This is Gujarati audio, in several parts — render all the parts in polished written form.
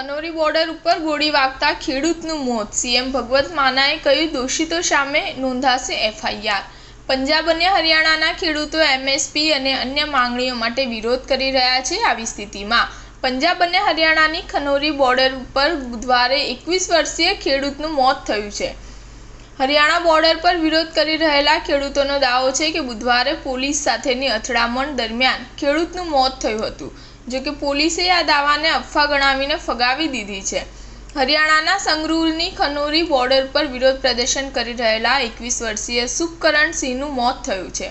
ખનોરી બોર્ડર ઉપર ગોળી વાગતા ખેડૂતનું મોત. સીએમ ભગવત માનાએ કહ્યું, દોષિતો સામે નોંધાશે એફઆઈઆર. પંજાબ અને હરિયાણાના ખેડૂતો એમએસપી અને અન્ય માંગણીઓ માટે વિરોધ કરી રહ્યા છે. આવી સ્થિતિમાં પંજાબ અને હરિયાણાની ખનોરી બોર્ડર ઉપર બુધવારે 21 વર્ષીય ખેડૂતનું મોત થયું છે. હરિયાણા બોર્ડર પર વિરોધ કરી રહેલા ખેડૂતોનો દાવો છે કે બુધવારે પોલીસ સાથેની અથડામણ દરમિયાન ખેડૂતનું મોત થયું હતું. જોકે પોલીસે આ દાવાને અફવા ગણાવીને ફગાવી દીધી છે. હરિયાણાના સંગરૂરની ખનોરી બોર્ડર પર વિરોધ પ્રદર્શન કરી રહેલા 21 વર્ષીય સુખકરણ સિંહનું મોત થયું છે.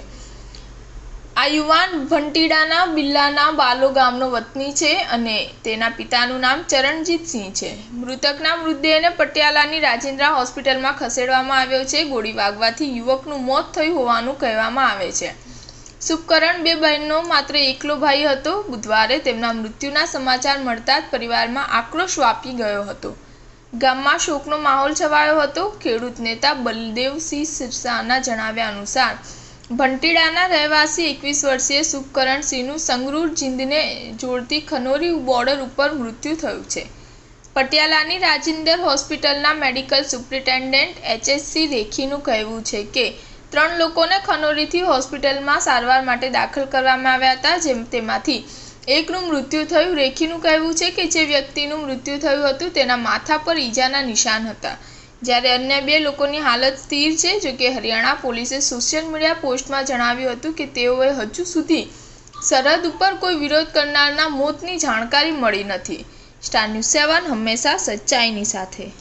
આ યુવાન ભંટીડાના બિલ્લાના બાલો ગામનો વતની છે અને તેના પિતાનું નામ ચરણજીત સિંહ છે. મૃતકના મૃતદેહને પટિયાલાની રાજેન્દ્રા હોસ્પિટલમાં ખસેડવામાં આવ્યો છે. ગોળી વાગવાથી યુવકનું મોત થયું હોવાનું કહેવામાં આવે છે. સુખકરણ બે બહેનનો માત્ર એકલો ભાઈ હતો. બુધવારે તેમના મૃત્યુના સમાચાર મળતા જ પરિવારમાં આક્રોશ વ્યાપી ગયો હતો. ગામમાં શોકનો માહોલ છવાયો હતો. ખેડૂત નેતા બલદેવસિંહ સિરસાના જણાવ્યા અનુસાર ભંટીડાના રહેવાસી 21 વર્ષીય સુખકરણ સિંહનું સંગરૂર જીંદને જોડતી ખનોરી બોર્ડર ઉપર મૃત્યુ થયું છે. પટિયાલાની રાજિંદર હોસ્પિટલના મેડિકલ સુપ્રિન્ટેન્ડન્ટ એચએસસી રેખીનું કહેવું છે કે 3 લોકોને ખનોરીથી હોસ્પિટલમાં સારવાર માટે દાખલ કરવામાં આવ્યા હતા, તેમાંથી એકનું મૃત્યુ થયું. રેખીનું કહેવું છે કે જે વ્યક્તિનું મૃત્યુ થયું હતું તેના માથા પર ઈજાના નિશાન હતા, જ્યારે અન્ય 2 લોકોની હાલત સ્થિર છે. જોકે હરિયાણા પોલીસે સોશિયલ મીડિયા પોસ્ટમાં જણાવ્યું હતું કે તેઓએ હજુ સુધી સરહદ ઉપર કોઈ વિરોધ કરનારના મોતની જાણકારી મળી નથી. સ્ટાર ન્યૂઝ 7 હંમેશા સચ્ચાઈની સાથે.